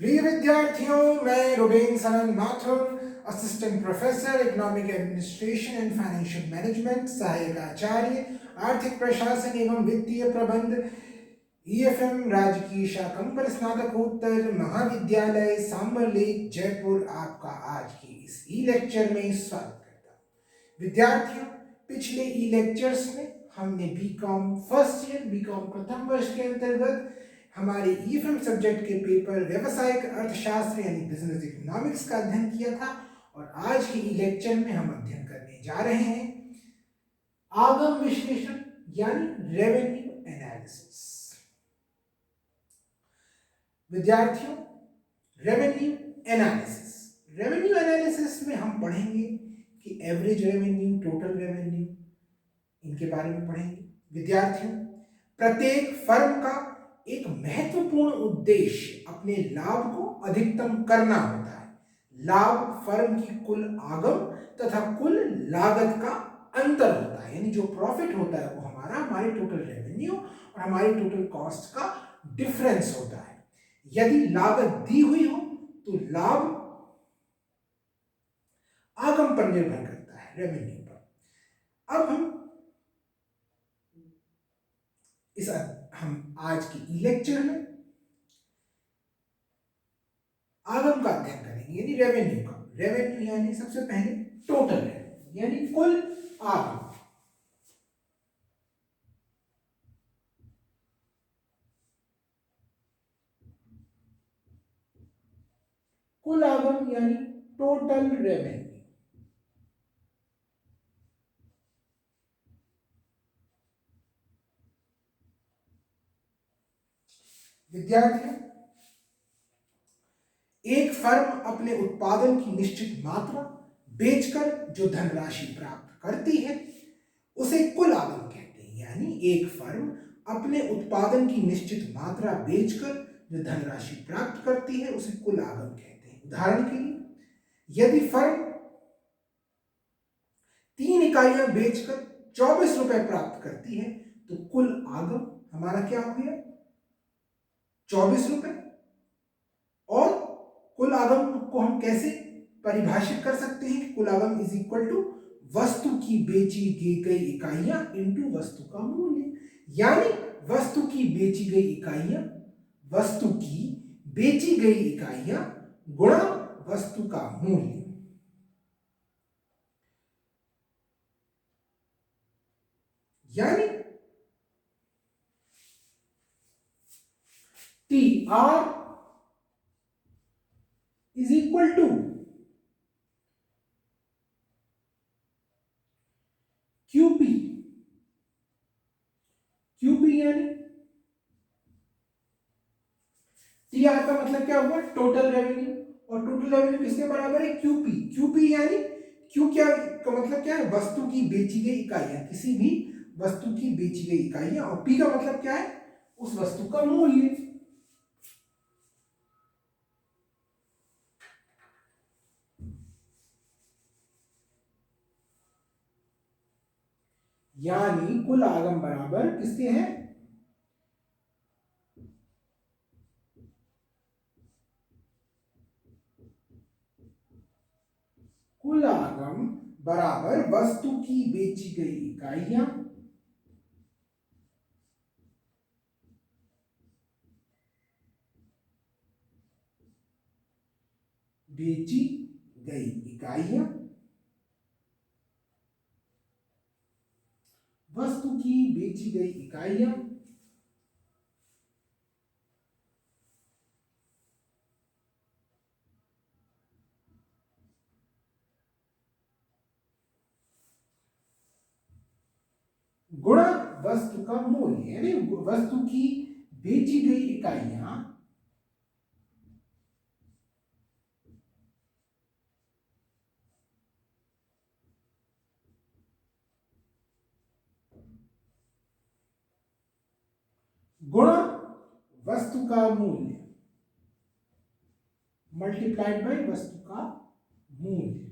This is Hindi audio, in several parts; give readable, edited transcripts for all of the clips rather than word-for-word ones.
प्रिय विद्यार्थियों, मैं Ruben Sanon Mathur, assistant professor economic administration and financial management, सहायक आचार्य आर्थिक प्रशासन एवं वित्तीय प्रबंध, ईएफएम राजकीय शाकंभर पर स्नातकोत्तर महाविद्यालय सांबर लेक जयपुर आपका आज की इस ई लेक्चर में स्वागत करता हूँ। विद्यार्थियों, पिछले ई लेक्चर्स में हमने बीकॉम फर्स्ट ईयर, बीकॉम प्रथम वर्ष के अंतर्गत हमारे ईएफएम सब्जेक्ट के पेपर व्यवसायिक अर्थशास्त्र यानी बिजनेस इकोनॉमिक्स का अध्ययन किया था और आज के ई लेक्चर में हम अध्ययन करने जा रहे हैं आगम विश्लेषण यानी रेवेन्यू एनालिसिस। विद्यार्थियों, रेवेन्यू एनालिसिस में हम पढ़ेंगे कि एवरेज रेवेन्यू, टोटल रेवेन्यू, इनके बारे में पढ़ेंगे। विद्यार्थियों, प्रत्येक फर्म का एक महत्वपूर्ण उद्देश्य अपने लाभ को अधिकतम करना होता है। लाभ फर्म की कुल आगम तथा कुल लागत का अंतर होता है, यानी जो प्रॉफिट होता है वो हमारे टोटल रेवेन्यू और हमारी टोटल कॉस्ट का डिफरेंस होता है। यदि लागत दी हुई हो तो लाभ आगम पर निर्भर करता है, रेवेन्यू पर। अब हम आज के ई लेक्चर में आगम का अध्ययन करेंगे यानी रेवेन्यू का। रेवेन्यू यानी सबसे पहले टोटल रेवेन्यू यानी कुल आगम। कुल आगम यानी टोटल रेवेन्यू। विद्यार्थियों, एक फर्म अपने उत्पादन की निश्चित मात्रा बेचकर जो धनराशि प्राप्त करती है उसे कुल आगम कहते हैं। यानी एक फर्म अपने उत्पादन की निश्चित मात्रा बेचकर जो धनराशि प्राप्त करती है उसे कुल आगम कहते हैं। उदाहरण के लिए, यदि फर्म 3 इकाइयां बेचकर 24 रुपए प्राप्त करती है तो कुल आगम हमारा क्या हो गया? 24 रुपए। और कुल आगम को हम कैसे परिभाषित कर सकते हैं कि कुल आगम इज इक्वल टू वस्तु की बेची गई इकाइयां इंटू वस्तु का मूल्य। यानी वस्तु की बेची गई इकाइयां गुणा वस्तु का मूल्य। यानी TR is equal to QP। यानी TR का मतलब क्या हुआ? Total revenue. और टोटल रेवेन्यू किसके बराबर है? QP यानी Q क्या का मतलब क्या है? वस्तु की बेची गई इकाइयां, किसी भी वस्तु की बेची गई इकाइयां। और P का मतलब क्या है? उस वस्तु का मूल्य। यानी कुल आगम बराबर किसके हैं? कुल आगम बराबर वस्तु की बेची गई इकाइयां वस्तु की बेची गई इकाइयां गुणा वस्तु का मूल्य। यानी वस्तु की बेची गई इकाइयां गुणा वस्तु का मूल्य मल्टीप्लाइड बाय वस्तु का मूल्य।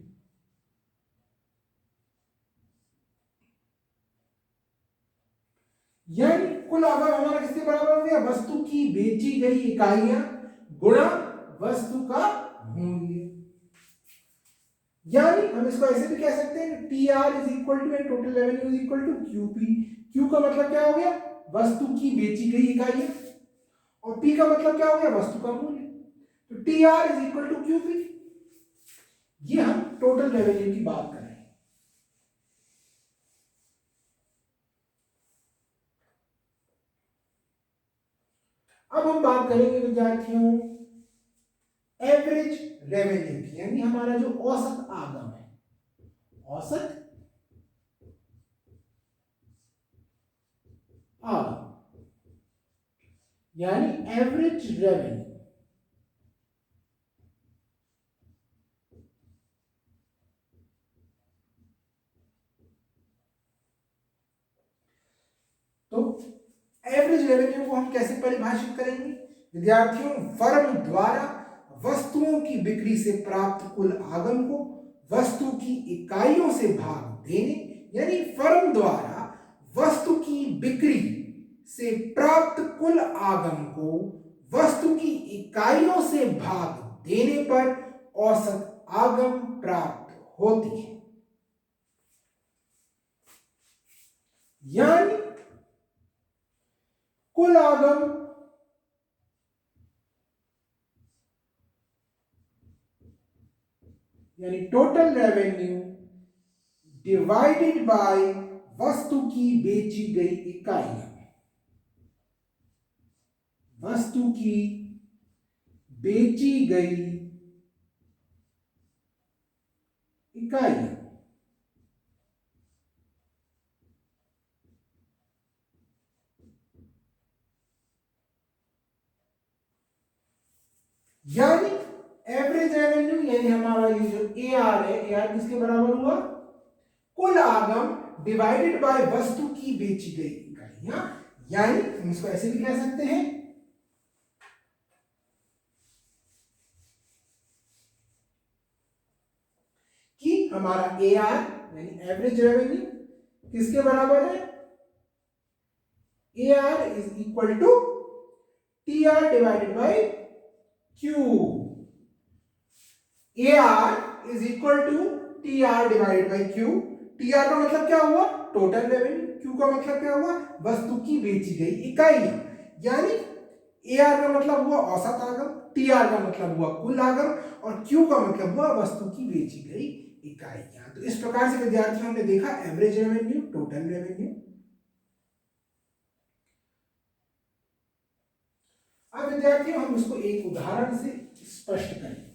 यानी कुल आगम हमारा किसके बराबर हो गया? वस्तु की बेची गई इकाइयां गुणा वस्तु का मूल्य। यानी हम इसको ऐसे भी कह सकते हैं T R is equal to and total revenue is equal to QP. Q का मतलब क्या हो गया, वस्तु की बेची गई इकाई, और पी का मतलब क्या हो गया, वस्तु का मूल्य। तो T R is equal to QP. ये हम टोटल रेवेन्यू की बात कर रहे हैं। अब हम बात करेंगे विद्यार्थियों एवरेज रेवेन्यू की, यानी हमारा जो औसत आगम है, औसत आगम यानी एवरेज रेवेन्यू। तो एवरेज रेवेन्यू को हम कैसे परिभाषित करेंगे विद्यार्थियों, फर्म द्वारा वस्तुओं की बिक्री से प्राप्त कुल आगम को वस्तु की इकाइयों से भाग देने, यानी फर्म द्वारा वस्तु की बिक्री से प्राप्त कुल आगम को वस्तु की इकाइयों से भाग देने पर औसत आगम प्राप्त होती है। यानी कुल आगम यानी टोटल रेवेन्यू डिवाइडेड बाय वस्तु की बेची गई इकाइयां, वस्तु की बेची गई इकाइयां। यानी एवरेज रेवेन्यू यानी हमारा ये जो ए आर है, ए आर किसके बराबर हुआ, कुल आगम डिवाइडेड बाय वस्तु की बेची गई इकाइयां। यानी हम इसको ऐसे भी कह सकते हैं कि हमारा ए आर यानी एवरेज रेवेन्यू किसके बराबर है, A R is equal to T R divided by Q. A R is equal to T R divided by Q. T R का मतलब क्या हुआ, टोटल रेवेन्यू। क्यू का मतलब क्या हुआ, वस्तु की बेची गई इकाई। यानी ए आर का मतलब हुआ औसत आगम, टी आर का मतलब हुआ कुल आगम, और क्यू का मतलब हुआ वस्तु की बेची गई इकाइयां। तो इस प्रकार से विद्यार्थियों ने देखा एवरेज रेवेन्यू, टोटल रेवेन्यू। अब विद्यार्थियों हम इसको एक उदाहरण से स्पष्ट करें।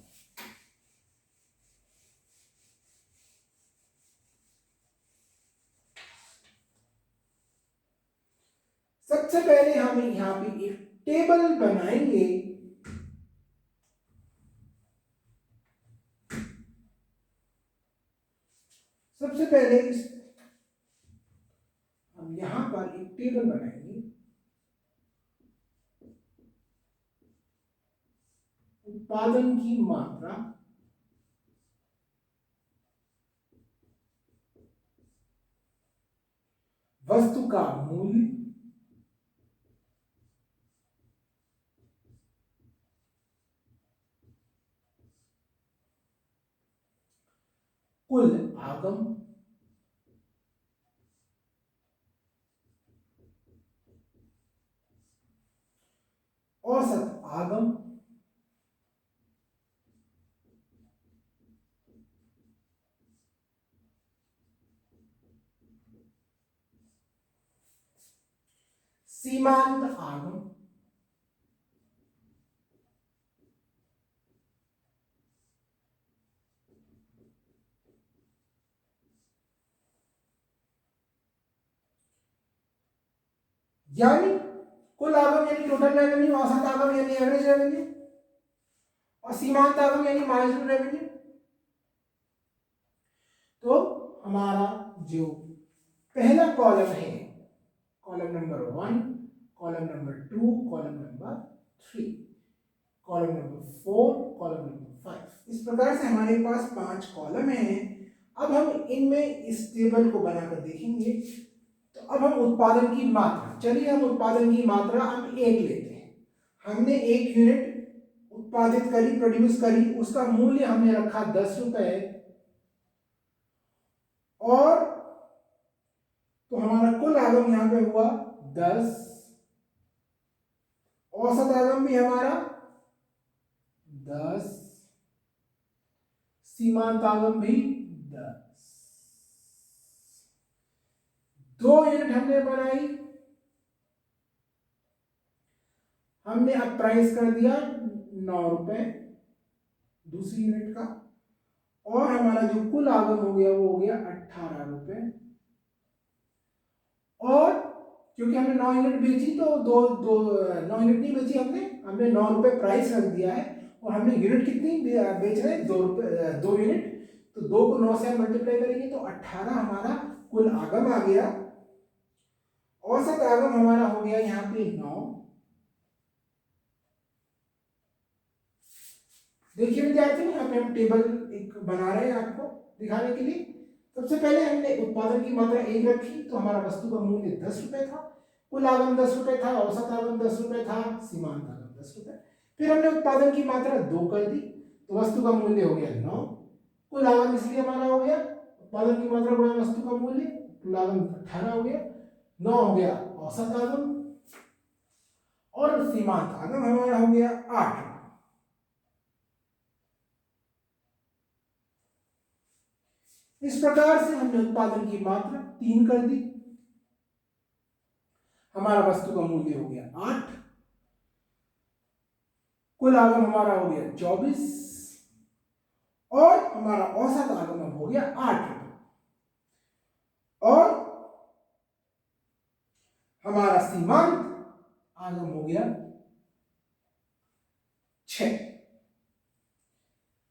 सबसे पहले हम यहां पे एक टेबल बनाएंगे। सबसे पहले हम यहां पर एक टेबल बनाएंगे, उत्पादन की मात्रा, वस्तु का मूल्य, कुल आगम, औसत आगम, सीमांत आगम, यानी कुल आगम यानी टोटल रेवेन्यू, औसत आगम यानी एवरेज रेवेन्यू, और सीमांत आगम यानी मार्जिनल रेवेन्यू। तो हमारा जो पहला कॉलम है, column number 1, column number 2, column number 3, column number 4, column number 5, इस प्रकार से हमारे पास 5 कॉलम हैं। अब हम इनमें इस टेबल को बनाकर देखेंगे। तो अब हम उत्पादन की मात्रा, चलिए हम उत्पादन की मात्रा हम 1 लेते हैं। हमने 1 यूनिट उत्पादित करी, प्रोड्यूस करी, उसका मूल्य हमने रखा 10 रुपए, और तो हमारा कुल आगम यहां पे हुआ 10, औसत आगम भी हमारा 10, सीमांत आगम भी 10। 2 यूनिट हमने बनाई, हमने अब प्राइस कर दिया 9 रुपए दूसरी यूनिट का, और हमारा जो कुल आगम हो गया वो हो गया 18 रुपए। और क्योंकि हमने 9 यूनिट बेची तो 9 यूनिट नहीं बेची, हमने 9 रुपए प्राइस रख दिया है, और हमने यूनिट कितनी बेच रहे हैं, 2 रुपए 2 यूनिट, तो 2 को 9 से हम मल्टीप्लाई करेंगे तो 18 हमारा कुल आगम आ गया। औसत आगम हमारा हो गया यहाँ पे 9। देखिए विद्यार्थी, यहाँ पे हम टेबल एक बना रहे हैं आपको दिखाने के लिए। सबसे पहले हमने उत्पादन की मात्रा 1 रखी, तो हमारा वस्तु का मूल्य 10 रुपए था, कुल आगम 10 रुपए था, औसत आगम 10 रुपए था, सीमांत आगम 10 रुपए। फिर हमने उत्पादन की मात्रा 2 कर दी, तो वस्तु का मूल्य हो गया 9, कुल आगम इसलिए हमारा हो गया उत्पादन की मात्रा गुणा वस्तु का मूल्य, कुल आगम 18 हो गया, 9 हो गया औसत आगम, और सीमांत आगम हमारा हो गया 8। इस प्रकार से हमने उत्पादन की मात्रा 3 कर दी, हमारा वस्तु का मूल्य हो गया 8, कुल आगम हमारा हो गया 24, और हमारा औसत आगम अब हो गया 8 रुपए, और हमारा सीमांत आगम हो गया 6।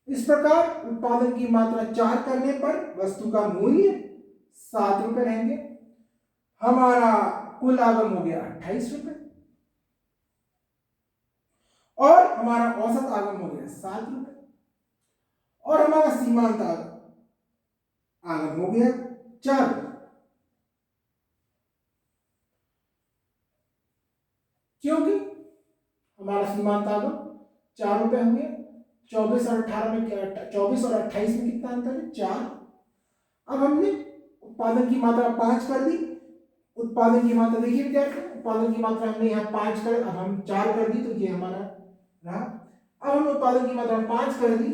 इस प्रकार उत्पादन की मात्रा 4 करने पर वस्तु का मूल्य 7 रुपए रहेंगे, हमारा कुल आगम हो गया 28 रुपए, और हमारा औसत आगम हो गया 7 रुपए, और हमारा सीमांत आगम हो गया 4 रुपए। क्योंकि हमारा सीमांत आगम 4 रुपए हो गया, 24 और 18 में क्या, 24 और 28 में कितना अंतर है, 4। अब हमने उत्पादन की मात्रा 5 कर दी, उत्पादन की मात्रा देखिए विद्यार्थी, उत्पादन की मात्रा हमने यहाँ 5 कर, अब हम 4 कर दी, तो ये हमारा रहा। अब हम उत्पादन की मात्रा 5 कर दी,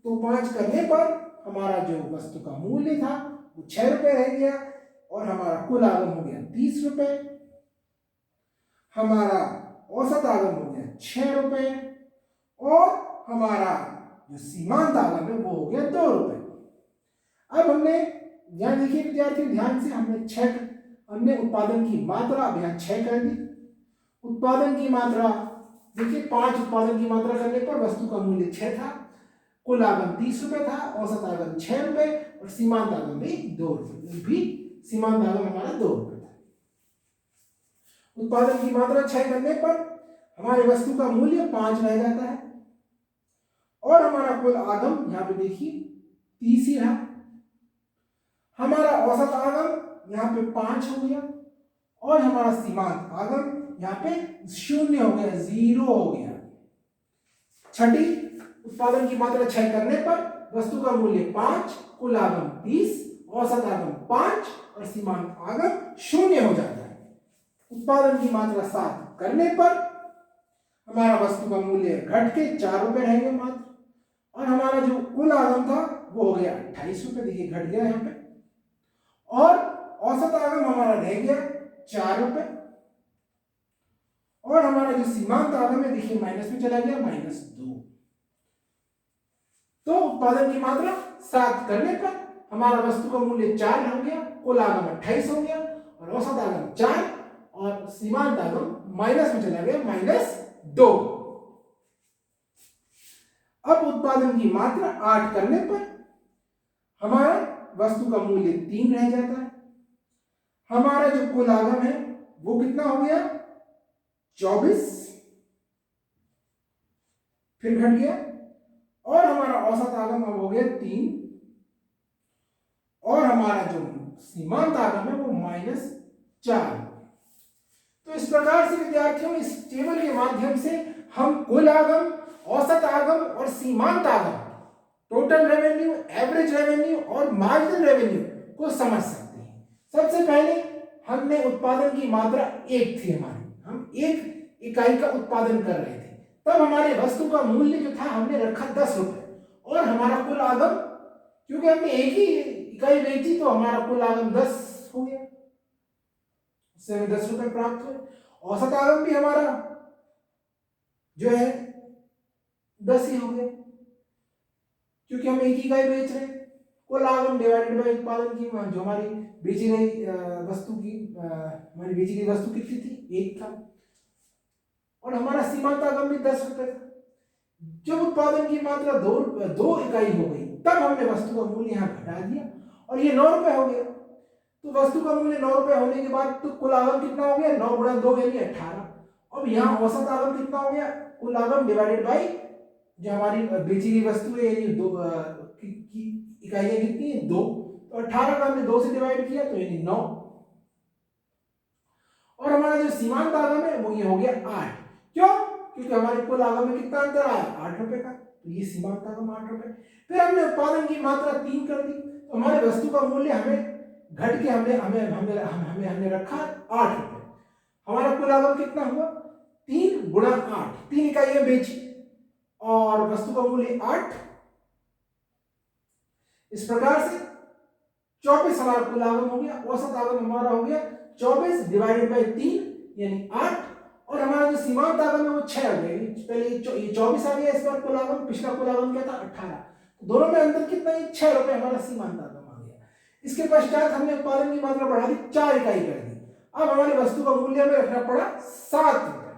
तो 5 करने पर हमारा जो वस्तु का मूल्य था वो 6 रुपए रह गया, और हमारा कुल आगम हो गया 30 रुपए, हमारा औसत आगम हो गया 6 रुपए, और हमारा जो सीमांत आगम है वो हो गया 2 रुपए। अब हमने यहाँ देखिए विद्यार्थी ध्यान से, हमने उत्पादन की मात्रा अब यहाँ 6 कर दी, उत्पादन की मात्रा देखिए 5 उत्पादन की मात्रा करने पर वस्तु का मूल्य 6 था, कुल आगम 30 रुपए था, औसत आगम 6 रुपए, और सीमांत आगम भी 2 रुपए, सीमांत आगम हमारा 2 रुपए था। उत्पादन की मात्रा 6 करने पर हमारे वस्तु का मूल्य 5 रह जाता है, और हमारा कुल आगम यहाँ पे देखिए 30 ही रहा, हमारा औसत आगम यहाँ पे 5 हो गया, और हमारा सीमांत आगम यहाँ पे 0 हो गया, 0 हो गया। छठी, उत्पादन की मात्रा 6 करने पर वस्तु का मूल्य 5, कुल आगम 30, औसत आगम 5, और सीमांत आगम 0 हो जाता है। उत्पादन की मात्रा 7 करने पर हमारा वस्तु का मूल्य घट के 4 रुपए रहेंगे मात्र, और हमारा जो कुल आगम था वो हो गया 28 रुपए, देखिए घट गया यहाँ पे, और औसत आगम हमारा रह गया 4 रुपए, और हमारा जो सीमांत आगम है देखिए माइनस में चला गया, -2। तो उत्पादन की मात्रा 7 करने पर हमारा वस्तु का मूल्य 4 हो गया, कुल आगम 28 हो गया, और औसत आगम 4, और सीमांत आगम माइनस में चला गया, -2। अब उत्पादन की मात्रा 8 करने पर हमारा वस्तु का मूल्य 3 रह जाता है, हमारा जो कुल आगम है वो कितना हो गया, 24, फिर घट गया, और हमारा औसत आगम अब हो गया 3, और हमारा जो सीमांत आगम है वो -4। तो इस प्रकार से विद्यार्थियों इस टेबल के माध्यम से हम कुल आगम औसत आगम और सीमांत आगम, टोटल रेवेन्यू, एवरेज रेवेन्यू और मार्जिनल रेवेन्यू को समझ सकते हैं। सबसे पहले हमने उत्पादन की मात्रा एक थी हमारी, हम 1 इकाई का उत्पादन कर रहे थे, तब हमारे वस्तु का मूल्य जो था हमने रखा 10 रुपए, और हमारा कुल आगम, क्योंकि हमने एक ही इकाई बेची तो हमारा कुल आगम 10 हो गया, उससे हमें 10 रुपए प्राप्त हुए। औसत आगम भी हमारा जो है 10 ही हो गया, क्योंकि हम एक ही इकाई बेच रहे हैं। कुल आगम डिवाइडेड बाय उत्पादन की, जो हमारी बेची गई वस्तु की, हमारी बेची गई वस्तु कितनी थी, 1 था, और हमारा सीमांत आगम भी 10 रुपए था। जब उत्पादन की मात्रा 2 इकाई हो गई, तब हमने वस्तु का मूल्य यहाँ घटा दिया और ये 9 रुपए हो गया। तो वस्तु का मूल्य 9 रुपए होने के बाद तो कुल आगम कितना हो गया, 9 गुणा 2 यानी 18। अब यहाँ औसत आगम कितना हो गया, कुल आगम डिवाइडेड बाई जो हमारी बेची गई वस्तु है, यानी 2 इकाइयां कितनी है, 2, तो 18 का हमने 2 से डिवाइड किया तो यानी 9, और हमारा जो सीमांत आगम है वो ये हो गया 8। क्यों, क्योंकि हमारे कुल आगम में कितना अंतर आया, 8 रुपए का, तो ये सीमांत आगम 8 रुपए। फिर हमने उत्पादन की मात्रा 3 कर दी, तो हमारे वस्तु का मूल्य हमें घट के हमने हमें हमें हमें हमने रखा 8 रुपए। हमारा कुल आगम कितना हुआ, 3 गुणा 8, 3 इकाइयां बेची और वस्तु का मूल्य 8। इस प्रकार से 24 हमारा कुल आगम हो गया। औसत आगम हमारा हो गया 24 डिवाइडेड बाई 3 यानी 8, और हमारा जो सीमांत आगम है वो 6 हो गया। पहले ये 24 आ गया, इस बार कुल आगम, पिछला कुल आगम क्या था, 18, तो दोनों में अंतर कितना है, 6 रुपए हमारा सीमांत आगम आ गया। इसके पश्चात हमने उत्पादन की मात्रा बढ़ा दी, 4 इकाई कर दी। अब हमारी वस्तु का मूल्य हमें रखना पड़ा 7 रुपए,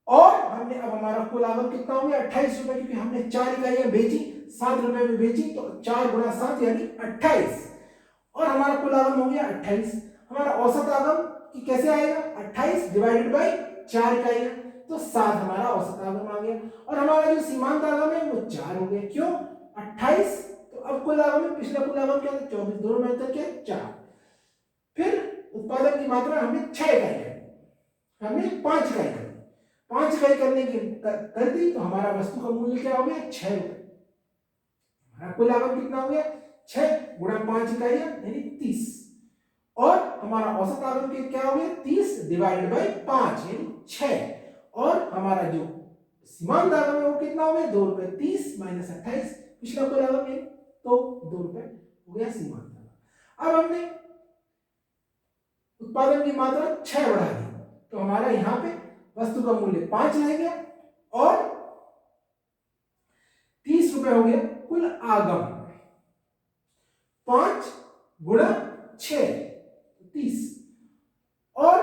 और हमने अब हमारा कुल आगम कितना हो गया, 28 रुपए, क्योंकि हमने 4 इकाइयां बेची, 7 रुपए में बेची, तो 4 गुणा 7 यानी 28, और हमारा कुल आगम हो गया 28। हमारा औसत आगम कि कैसे आएगा, 28 डिवाइडेड बाई 4 इकाइयां, तो 7 हमारा औसत आगम आ गया। और हमारा जो सीमांत आगम है वो 4 हो गया। क्यों, 28, तो अब कुल आगम में पिछला कुल आगम क्या था, 24, दोनों में अंतर क्या, 4। फिर उत्पादन की मात्रा हमने 6 इकाई कर, हमने 5 इकाई कर, 5 इकाई करने की कर दी, तो हमारा वस्तु का मूल्य क्या हो गया, 6 रुपए। हमारा कुल आगम कितना हो गया, 6 गुणा 5 इकाइयां यानी 30, और हमारा औसत आगम क्या हो गया, 30 डिवाइडेड बाई 5 यानी 6, और हमारा जो सीमांत आगम है वो कितना हो गया, 2 रुपए। 30 माइनस 28, पिछला कुल आगम है तो 2 रुपए हो गया सीमांत आगम। अब हमने उत्पादन की मात्रा 6 बढ़ा दी, तो हमारा यहाँ पे वस्तु का मूल्य 5 रह गया, और 30 रुपए हो गया कुल आगम। 5 गुणा 6 30, और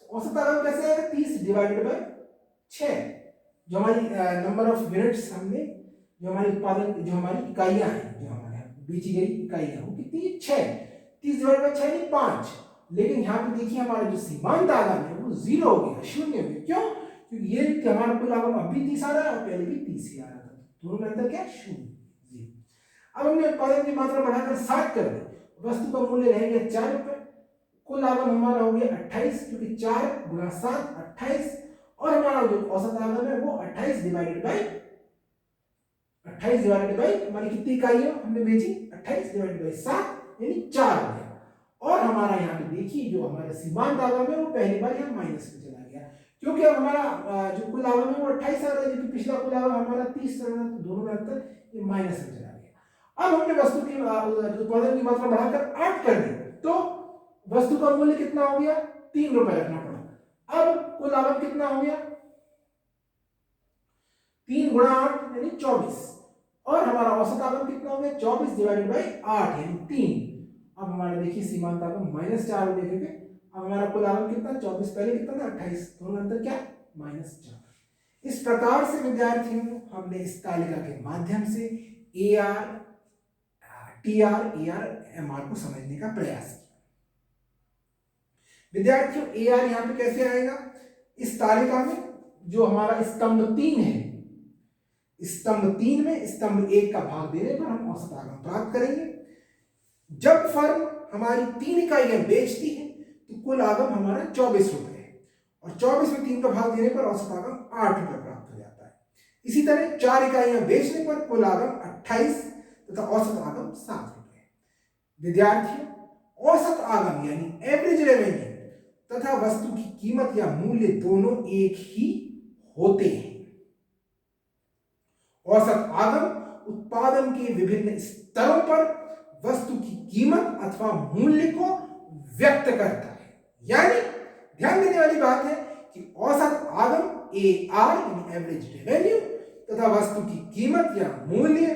औसत आगम कैसे आएगा, 30 डिवाइडेड बाय 6, जो हमारी नंबर ऑफ यूनिट्स हमने, जो हमारी उत्पादन, जो हमारी इकाइयां हैं, जो हमारे बेची गई इकाइयां वो कितनी, 6, 30 डिवाइडेड बाय 6 यानी 5। लेकिन यहाँ पे देखिए हमारा जो सीमांत आगम है वो 0 हो गया, 0 हो गया। क्यों, क्योंकि ये हमारा कुल आगम अभी 30 आ रहा है और पहले भी 30 ही आ रहा था, दोनों में अंतर क्या, 0। अब हमने उत्पादन की मात्रा बढ़ाकर 7 कर दी, वस्तु का मूल्य रह गया 4 रुपए, कुल आगम हमारा हो गया 28, क्योंकि 4 गुणा 7 28, और हमारा जो औसत आगम है वो 28 डिवाइडेड बाई हमारी कितनी इकाइयां हमने बेची, 28 डिवाइडेड बाई 7 यानी 4 हो गया। और हमारा यहाँ पे देखिए जो हमारा सीमांत आगम है वो पहली बार यहाँ माइनस में चला गया, क्योंकि अब हमारा जो कुल आगम है वो 28 आ रहा है, जबकि पिछला कुल आगम हमारा 30 आ रहा है, तो दोनों में अंतर ये माइनस में चला गया। अब हमने वस्तु की उत्पादन की मात्रा बढ़ाकर 8 कर दी, तो वस्तु का मूल्य कितना हो गया, 3 रुपए रखना पड़ा। अब कुल आगम कितना हो गया, 3 गुणा 8 यानी 24, और हमारा औसत आगम कितना हो गया, 24 डिवाइडेड बाई 8 यानी 3। अब हमारा देखिए सीमांत आगम -4 हो गया, क्योंकि अब हमारा कुल आगम कितना, 24, पहले कितना था 28, दोनों अंतर क्या, -4। इस प्रकार से विद्यार्थियों हमने इस तालिका के माध्यम से AR, TR, AR, MR को समझने का प्रयास किया। विद्यार्थियों AR यहाँ पे कैसे आएगा, इस तालिका में जो हमारा स्तंभ 3 है, स्तंभ 3 में स्तंभ 1 का भाग देने पर हम औसत आगम प्राप्त करेंगे। जब फर्म हमारी 3 इकाइयां बेचती है तो कुल आगम हमारा 24 रुपए है, और 24 में 3 का भाग देने पर औसत आगम 8 रुपए प्राप्त हो जाता है। इसी तरह 4 इकाइयां बेचने पर कुल आगम 28 तथा औसत आगम 7 रुपए। विद्यार्थियों, औसत आगम यानी एवरेज रेवेन्यू तथा वस्तु की कीमत या मूल्य दोनों एक ही होते हैं। औसत आगम उत्पादन के विभिन्न स्तरों पर वस्तु की कीमत अथवा मूल्य को व्यक्त करता है। यानी ध्यान देने वाली बात है कि औसत आगम AR यानी एवरेज रेवेन्यू तथा वस्तु की कीमत या मूल्य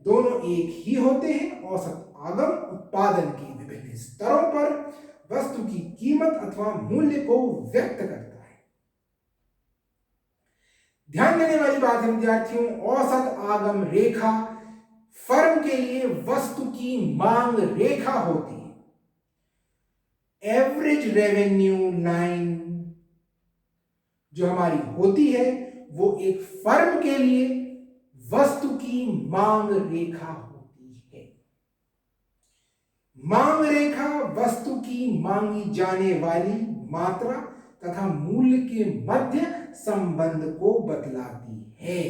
दोनों एक ही होते हैं। औसत आगम उत्पादन के विभिन्न स्तरों पर वस्तु की कीमत अथवा मूल्य को व्यक्त करता है। ध्यान देने वाली बात है विद्यार्थियों, औसत आगम रेखा फर्म के लिए वस्तु की मांग रेखा होती है। एवरेज रेवेन्यू लाइन जो हमारी होती है वो एक फर्म के लिए वस्तु की मांग रेखा होती है। मांग रेखा वस्तु की मांगी जाने वाली मात्रा तथा मूल्य के मध्य संबंध को बतलाती है।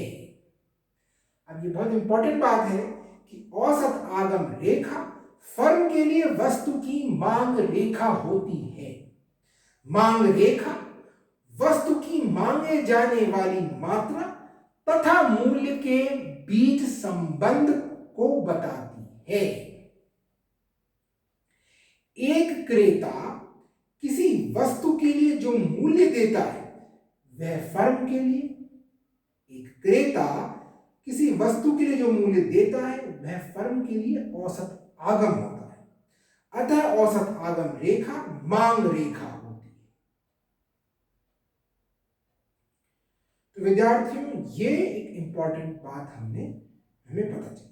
अब ये बहुत इंपॉर्टेंट बात है कि औसत आगम रेखा फर्म के लिए वस्तु की मांग रेखा होती है। मांग रेखा वस्तु की मांगे जाने वाली मात्रा तथा मूल्य के बीच संबंध को बताती है। एक क्रेता किसी वस्तु के लिए जो मूल्य देता है वह फर्म के लिए, एक क्रेता किसी वस्तु के लिए जो मूल्य देता है वह फर्म के लिए औसत आगम होता है। अतः औसत आगम रेखा मांग रेखा होती है। तो विद्यार्थियों, ये एक इंपॉर्टेंट बात हमें पता चली।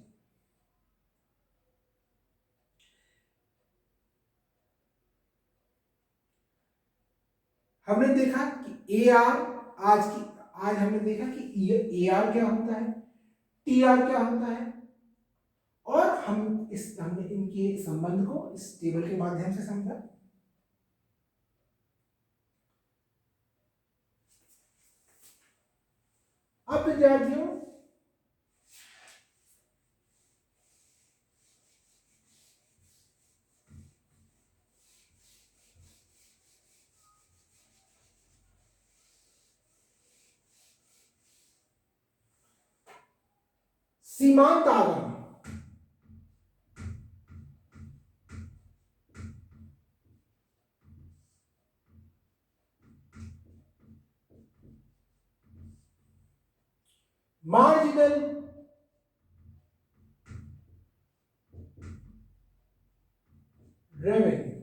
हमने देखा कि आज हमने देखा कि AR क्या होता है, TR क्या होता है, और हमने इनके संबंध को इस टेबल के माध्यम से समझा। अब विद्यार्थियों, सीमांत आगम मार्जिनल रेवेन्यू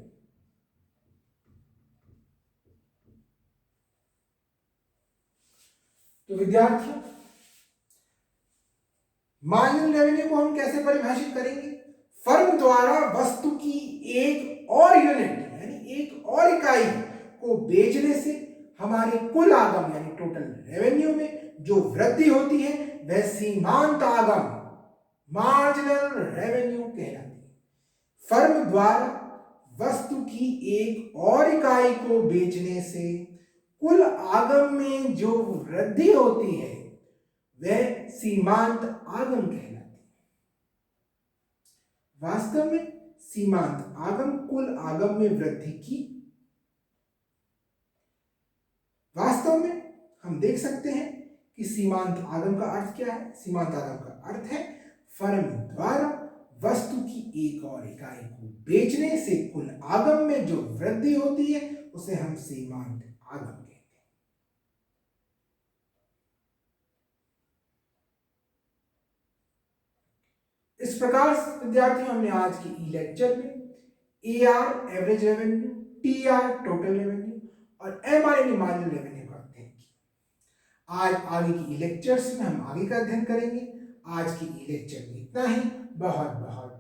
तो विद्यार्थियों, मार्जिनल रेवेन्यू को हम कैसे परिभाषित करेंगे? फर्म द्वारा वस्तु की एक और यूनिट यानी एक और इकाई को बेचने से हमारे कुल आगम यानी टोटल रेवेन्यू में जो वृद्धि होती है वह सीमांत आगम मार्जिनल रेवेन्यू कहलाती है। फर्म द्वारा वस्तु की एक और इकाई को बेचने से कुल आगम में जो वृद्धि होती है वह सीमांत आगम कहलाती है। वास्तव में सीमांत आगम कुल आगम में वृद्धि की वास्तव में हम देख सकते हैं कि सीमांत आगम का अर्थ क्या है। सीमांत आगम का अर्थ है फर्म द्वारा वस्तु की एक और इकाई को बेचने से कुल आगम में जो वृद्धि होती है उसे हम सीमांत आगम कहते हैं। इस प्रकार विद्यार्थियों, हमने आज के ई लेक्चर में AR average revenue, TR total revenue और MR यानी मार्जिनल रेवेन्यू का अध्ययन किया। आज आगे की ई लेक्चर्स में हम आगे का अध्ययन करेंगे। आज की ई लेक्चर में इतना ही। बहुत बहुत